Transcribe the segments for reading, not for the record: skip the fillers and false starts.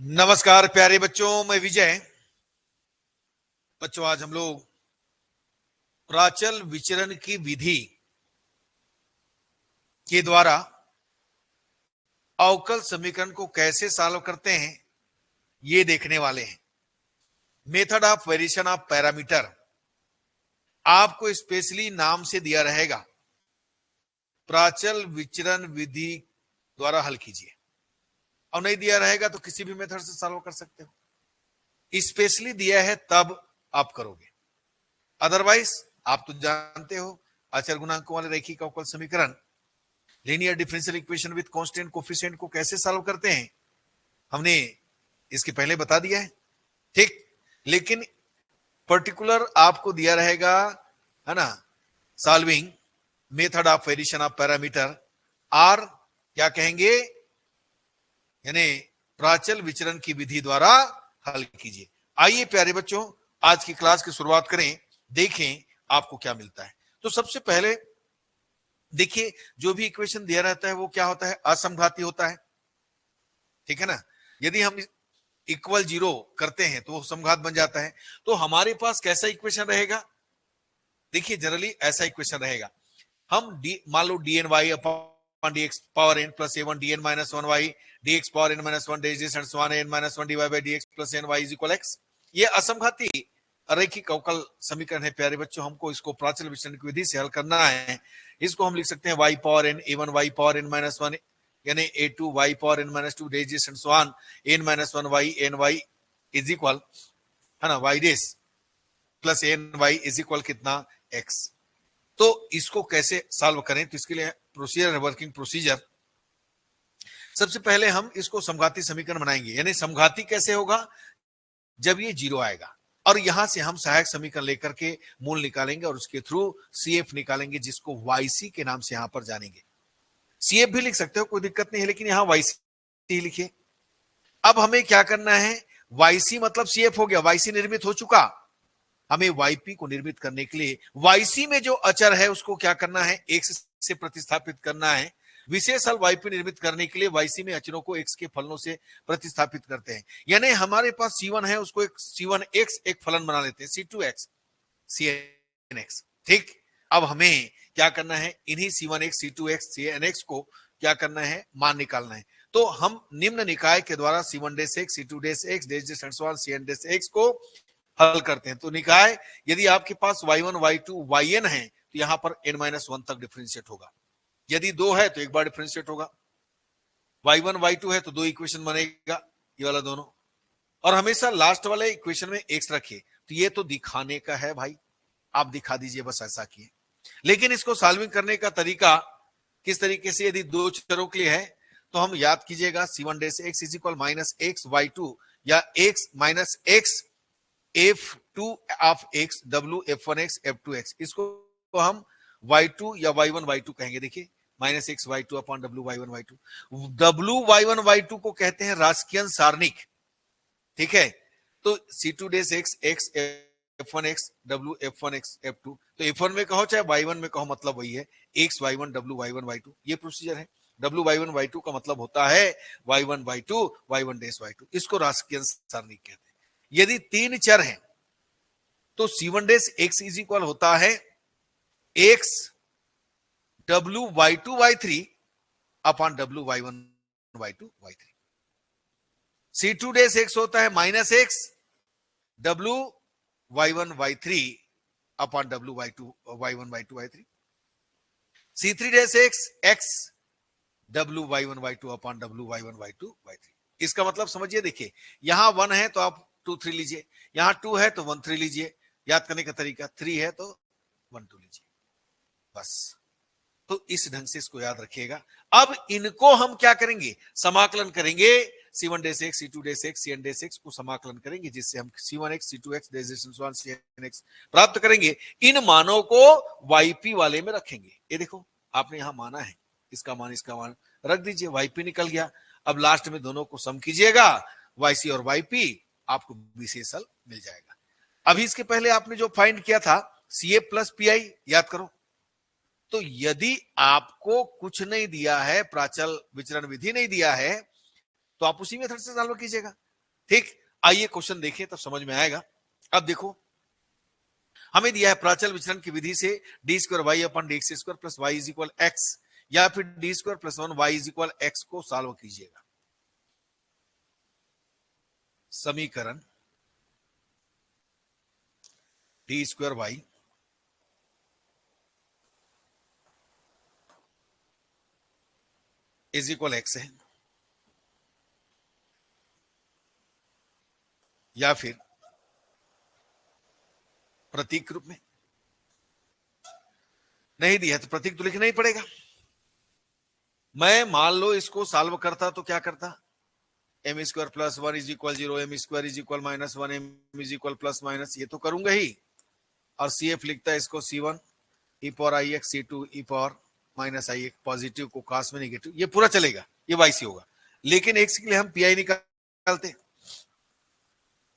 नमस्कार प्यारे बच्चों, मैं विजय। बच्चों, आज हम लोग प्राचल विचरण की विधि के द्वारा अवकल समीकरण को कैसे सॉल्व करते हैं ये देखने वाले हैं। Method of variation of parameter आपको स्पेशली नाम से दिया रहेगा, प्राचल विचरण विधि द्वारा हल कीजिए। और नहीं दिया रहेगा तो किसी भी मेथड से सॉल्व कर सकते हो। स्पेशली दिया है तब आप करोगे, अदरवाइज आप तो जानते हो अचर गुणांकों वाले रैखिक अवकल समीकरण, linear differential equation with constant coefficient को कैसे सॉल्व करते हैं हमने इसके पहले बता दिया है, ठीक। लेकिन पर्टिकुलर आपको दिया रहेगा, है ना, solving method of variation of parameter, और क्या कहेंगे, यानी प्राचल विचरण की विधि द्वारा हल कीजिए। आइए प्यारे बच्चों, आज की क्लास की शुरुआत करें, देखें आपको क्या मिलता है। तो सबसे पहले देखिए, जो भी इक्वेशन दिया रहता है वो क्या होता है, असमघाती होता है, ठीक है ना। यदि हम इक्वल जीरो करते हैं तो वो समघात बन जाता है। तो हमारे पास कैसा इक्वेशन रहेगा, देखिए जनरली ऐसा इक्वेशन रहेगा। हम मान लो d n y upon d x power n plus a one d n minus one y d x power n minus one n minus one d y by d x plus n y is equal x. ये असमघाती रैखिक अवकल समीकरण है प्यारे बच्चों। हमको इसको प्राचल विचरण की विधि से हल करना है। इसको हम लिख सकते हैं y power n a one y power n minus one यानी a two y power n minus two n minus one y n y is equal, है ना, y dash plus n y is equal कितना, x. तो इसको कैसे solve करें, तो इसके लिए प्रोसीजर, वर्किंग प्रोसीजर। सबसे पहले हम इसको समघाती समीकरण बनाएंगे। यानी समघाती कैसे होगा, जब ये जीरो आएगा और यहां से हम सहायक समीकरण लेकर के मूल निकालेंगे और उसके थ्रू सीएफ निकालेंगे, जिसको वाईसी के नाम से यहां पर जानेंगे। सीएफ भी लिख सकते हो, कोई दिक्कत नहीं है, लेकिन यहां वाईसी लिखिए। अब हमें क्या करना है, वाईसी मतलब सीएफ हो गया, वाईसी निर्मित हो चुका। हमें वाईपी को निर्मित करने के लिए वाईसी में जो अचर है उसको क्या करना है, एक्स से प्रतिस्थापित करना है। विशेष हल वाईपी निर्मित करने के लिए वाईसी में अचरों को एक्स के फलनों से प्रतिस्थापित करते हैं। यानी हमारे पास C1 है, उसको एक C1 एक्स एक फलन बना लेते हैं, C2 एक्स CN एक्स, ठीक। अब हमें क्या करना है, इन्हीं C1 x C2 x CN x को क्या करना है, मान निकालना है। तो हम निम्न निकाय के द्वारा C1 डेस एक्स C2 डेस एक्स CN डेस एक्स को हल करते हैं। तो निकाय, यदि आपके पास y1 y2 yn है तो यहां पर n-1 तक डिफरेंशिएट होगा। यदि 2 है तो एक बार डिफरेंशिएट होगा। y1 y2 है तो 2 इक्वेशन बनेगा, ये वाला दोनों। और हमेशा लास्ट वाले इक्वेशन में x रखिए। तो ये तो दिखाने का है भाई, आप दिखा दीजिए, बस ऐसा किए। लेकिन इसको सॉल्विंग करने का तरीका किस तरीके से, यदि दो चरों के लिए है तो हम याद कीजिएगा C1 डेस x is equal minus x y2 या x minus x f2 of x w f1x f2x, इसको हम y2 या y1 y2 कहेंगे। देखिए minus x y2 upon w y1 y2, w y1 y2 को कहते हैं रास्कियन सारणिक, ठीक है। तो C2 डेस x x f1x w f1x f2, तो f1 में कहो चाहे y1 में कहो, मतलब वही है, x y1 w y1 y2, ये प्रोसीजर है। w y1 y2 का मतलब होता है y1 y2 y1 डेस y2, इसको रास्कियन सारणिक कहते हैं। यदि 3 चर हैं तो C1 डेस x इज इक्वल होता है x w y2 y3 upon w y1 y2 y3। C2 डेस x होता है minus x w y1 y3 upon w y2 y1 y2 y3। C3 डेस x w y1 y2 upon w y1 y2 y3। इसका मतलब समझिए, देखिए यहां 1 है तो आप 2 3 लीजिए, यहां 2 है तो 1 3 लीजिए। याद करने का तरीका, 3 है तो 1 2 लीजिए, बस। तो इस ढंग से इसको याद रखिएगा। अब इनको हम क्या करेंगे, समाकलन करेंगे। C1 डेस x C2 डेस x CN डेस x को समाकलन करेंगे, जिससे हम C1x C2x CN प्राप्त करेंगे। इन मानों को yp वाले में रखेंगे। ये देखो आपने यहां माना है, इसका मान रख दीजिए, yp निकल गया। अब लास्ट में दोनों को सम कीजिएगा, yc और yp, आपको विशेष हल मिल जाएगा। अभी इसके पहले आपने जो फाइंड किया था CA प्लस PI, याद करो। तो यदि आपको कुछ नहीं दिया है, प्राचल विचरण विधि नहीं दिया है, तो आप उसी मेथड से सॉल्व कीजिएगा। ठीक, आइए क्वेश्चन देखें तब समझ में आएगा। अब देखो, हमें दिया है प्राचल विचरण की विधि से D square y upon D x square plus y is equal x, या फिर D square plus 1 y is equal x को सॉल्व कीजिएगा। समीकरण D square y is equal x है, या फिर प्रतीक रूप में, नहीं दिया तो प्रतीक तो लिखना ही पड़ेगा। मैं मान लो इसको सॉल्व करता तो क्या करता, M square plus 1 is equal 0, M square is equal minus 1, M is equal plus minus, ये तो करूंगा ही। और सी एफ लिखता है इसको C1 e power i x, C2 e power minus i x, positive को कास्ट में नेगेटिव, ये पूरा चलेगा, ये वाईसी होगा। लेकिन एक्स के लिए हम पीआई निकालते,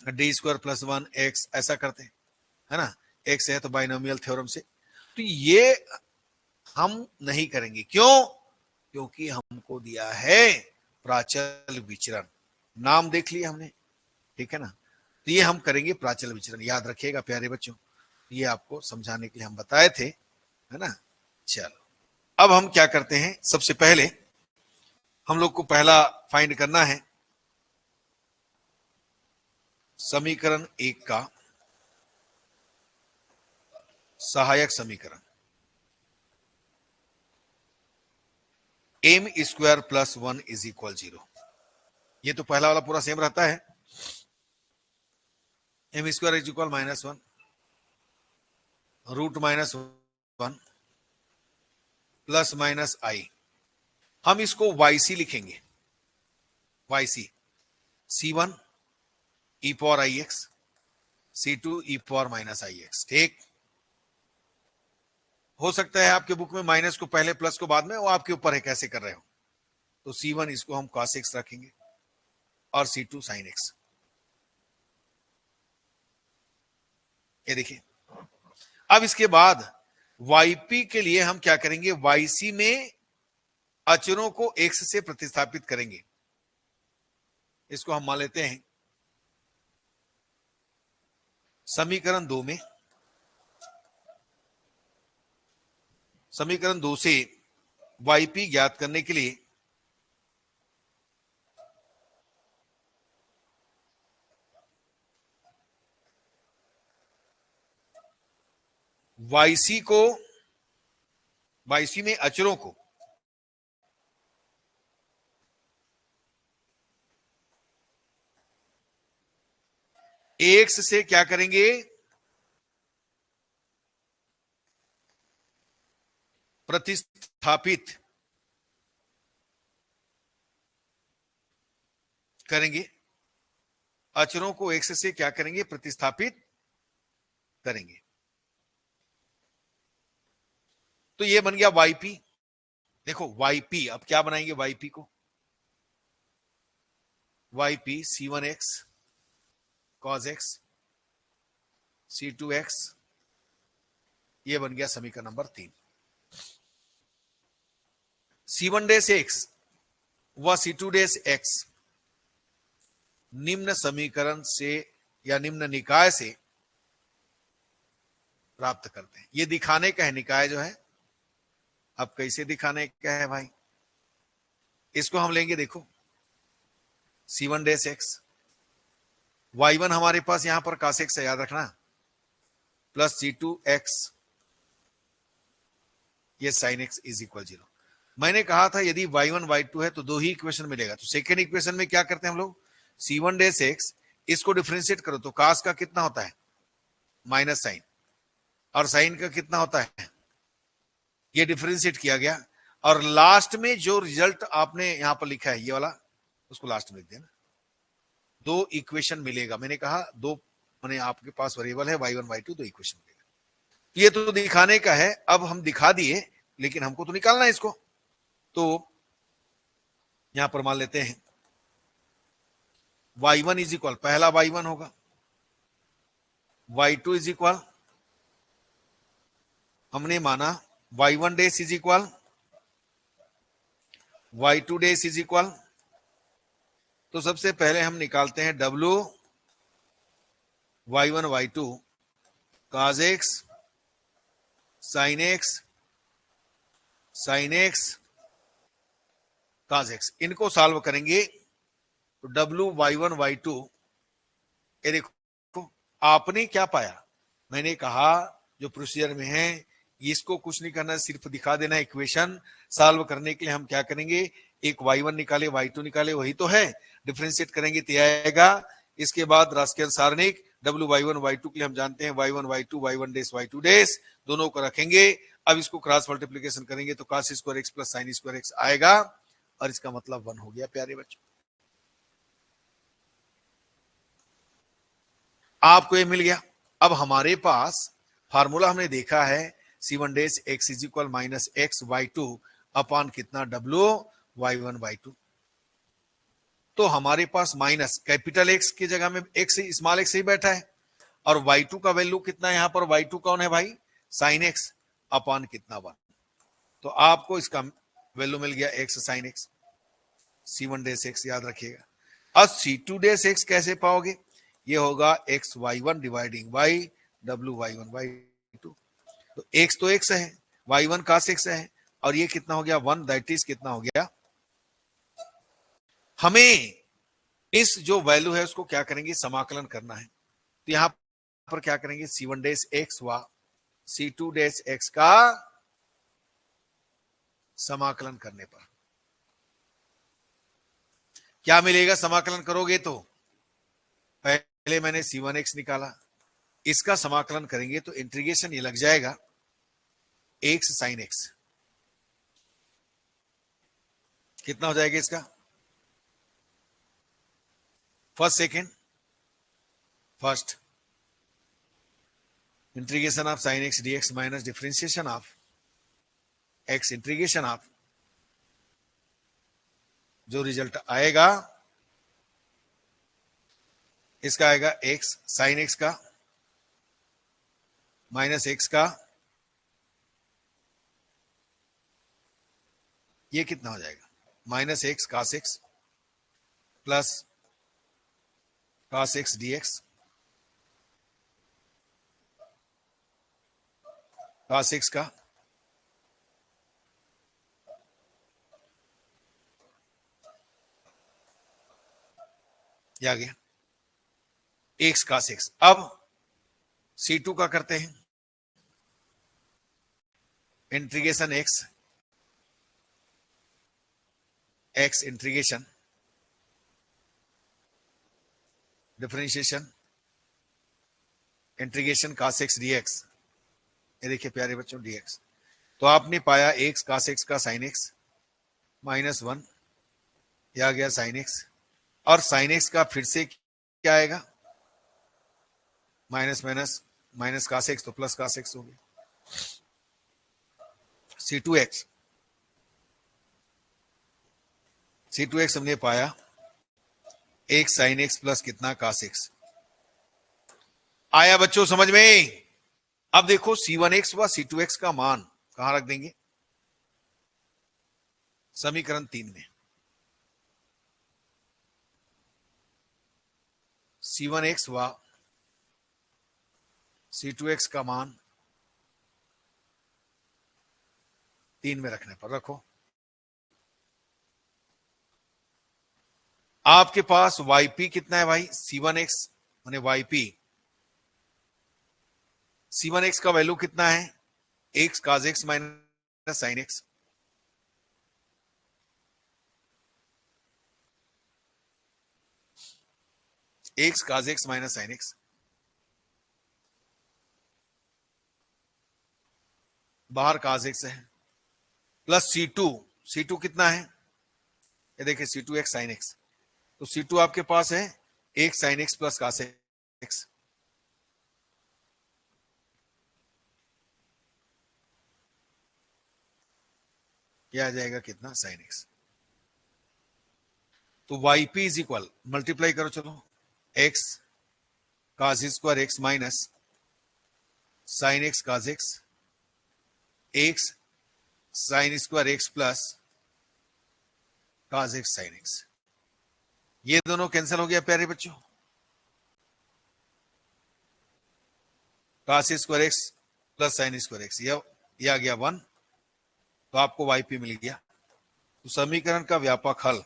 डी स्क्वायर प्लस 1 एक्स ऐसा करते है ना, एक्स है तो बाइनोमियल थ्योरम से। तो ये हम नहीं करेंगे, क्यों? क्योंकि हमको दिया है प्राचल विचरण, नाम देख लिया हमने, ठीक है ना। तो ये हम करेंगे प्राचल विचरण, याद रखिएगा प्यारे बच्चों, ये आपको समझाने के लिए हम बताए थे, है ना। चलो अब हम क्या करते हैं, सबसे पहले हम लोग को पहला फाइंड करना है समीकरण 1 का सहायक समीकरण, m square plus 1 is equal 0। ये तो पहला वाला पूरा सेम रहता है, m square is equal minus 1 root minus 1 plus minus i, हम इसको वाईसी लिखेंगे, y c C1 e power i x, C2 e power minus i x. ठीक, हो सकता है आपके बुक में माइनस को पहले प्लस को बाद में, वो आपके ऊपर है कैसे कर रहे हो। तो C1 इसको हम cos x रखेंगे और C2 sin x। ये देखिए, अब इसके बाद yp के लिए हम क्या करेंगे, yc में अचरों को x से प्रतिस्थापित करेंगे। इसको हम मान लेते हैं समीकरण 2 में, समीकरण 2 से yp ज्ञात करने के लिए yc को, yc में अचरों को x से क्या करेंगे, प्रतिस्थापित करेंगे। अचरों को x से क्या करेंगे, प्रतिस्थापित करेंगे। तो ये बन गया yp। देखो yp, अब क्या बनाएंगे yp को, yp C1x cos x C2x, ये बन गया समीकरण नंबर 3। C1 डैश x व C2 डैश x निम्न समीकरण से या निम्न निकाय से प्राप्त करते हैं। ये दिखाने का है निकाय जो है, अब कैसे दिखाने का है भाई, इसको हम लेंगे, देखो C1 डैश x, y1 हमारे पास यहां पर cos x है, याद रखना, प्लस C2x ये sin x इज इक्वल 0। मैंने कहा था यदि y1 y2 है तो दो ही इक्वेशन मिलेगा। तो सेकेंड इक्वेशन में क्या करते हैं हम लोग, C1 डैश x, इसको डिफरेंशिएट करो तो cos का कितना होता है, माइनस साइन, और साइन का कितना होता है, ये डिफरेंशिएट किया गया, और लास्ट में जो रिजल्ट आपने यहां पर लिखा है ये वाला, उसको लास्ट में लिख देना। दो इक्वेशन मिलेगा, मैंने कहा दो, मैंने आपके पास वेरिएबल है y1 y2, दो इक्वेशन मिलेगा। ये तो दिखाने का है, अब हम दिखा दिए, लेकिन हमको तो निकालना है इसको। तो यहां पर मान लेते हैं y1 इज इक्वल, पहला y1 होगा, y2 इज इक्वल, हमने माना y1 dash is equal y2 dash is equal तो सबसे पहले हम निकालते हैं W y1 y2 cos x sin x sin x cos x, इनको सॉल्व करेंगे तो W y1 y2, ये देखो आपने क्या पाया, मैंने कहा जो प्रोसीजर में है इसको कुछ नहीं करना, सिर्फ दिखा देना। इक्वेशन सॉल्व करने के लिए हम क्या करेंगे, एक y1 निकाले y2 निकाले, वही तो है, डिफरेंशिएट करेंगे तो आएगा। इसके बाद राशियां सारणिक w y1 y2 के लिए हम जानते हैं y1 y2 y1 dash y2 dash, दोनों को रखेंगे। अब इसको क्रॉस मल्टीप्लीकेशन करेंगे तो cos square x plus sin square x आएगा, और इसका मतलब 1 हो गया प्यारे बच्चों। आपको ये मिल गया। अब हमारे पास फार्मूला हमने देखा है C1 dash x is equal minus x y two upon कितना W y1 y2। तो हमारे पास माइनस कैपिटल एक्स की जगह में एक्स स्मॉल एक्स ही बैठा है, और y2 का वैल्यू कितना है, यहां पर y2 कौन है भाई, साइन एक्स अपॉन कितना 1। तो आपको इसका वैल्यू मिल गया x sine x, C1 dash x याद रखिएगा। अब C2 डैश एक्स कैसे पाओगे, ये होगा x y1 dividing y w y1 y2। तो x तो x है, y1 cos x है, और ये कितना हो गया 1, दैट इज कितना हो गया। हमें इस जो वैल्यू है उसको क्या करेंगे, समाकलन करना है। तो यहां पर क्या करेंगे, C1 डैश एक्स व C2 डैश एक्स का समाकलन करने पर क्या मिलेगा, समाकलन करोगे तो पहले मैंने C1 एक्स निकाला, इसका समाकलन करेंगे तो इंटीग्रेशन ये लग जाएगा एक्स साइन एक्स, कितना हो जाएगा इसका, first second first integration of sine x dx minus differentiation of x integration of, जो रिजल्ट आएगा इसका आएगा एक्स साइन एक्स का माइनस एक्स का, ये कितना हो जाएगा minus x cos x plus cos x dx, cos x का ये आ गया एक्स कास एक्स। अब C2 का करते हैं, integration x x integration differentiation integration cos x dx, ये देखिए प्यारे बच्चों डीएक्स। तो आपने पाया एक्स कास एक्स का साइन एक्स माइनस 1, यह आ गया साइन एक्स, और साइन एक्स का फिर से क्या आएगा, minus minus minus cos x तो प्लस कास एक्स हो गया। C2 एक्स, C2 एक्स हमने पाया एक्स साइन एक्स प्लस कितना कास एक्स, आया बच्चों समझ में। अब देखो C1 एक्स व C2 एक्स का मान कहां रख देंगे, समीकरण 3 में। C1 एक्स व C2 एक्स का मान 3 में रखने पर रखो। आपके पास yp कितना है भाई, C1 एक्स माने yp, C1 एक्स का वैल्यू कितना है, x cos x minus sine x, x cos x minus sine x, बाहर काज एक्स है, प्लस C2 कितना है, ये देखिए C2 एक्स साइन एक्स, तो C2 आपके पास है x sine x plus cos x, यह आ जाएगा कितना साइन एक्स। तो yp इज इक्वल, मल्टीप्लाई करो चलो, x cos square x minus sine x cos x, x sine square x plus cos x sine x, ये दोनों कैंसिल हो गया प्यारे बच्चों। cos square x plus sine square x, ये आ गया 1, तो आपको वाईपी मिल गया। तो समीकरण का व्यापक हल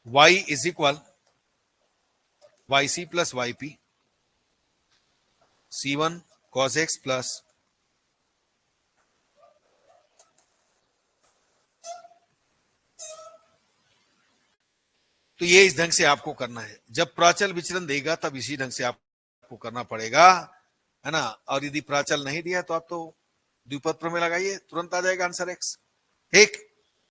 y is equal y C plus y P C1 cos x plus तो ये इस ढंग से आपको करना है। जब प्राचल विचलन देगा तब इसी ढंग से आपको करना पड़ेगा, है ना। और यदि प्राचल नहीं दिया तो आप तो द्विपद प्रमेय लगाइए, तुरंत आ जाएगा आंसर x। ठीक।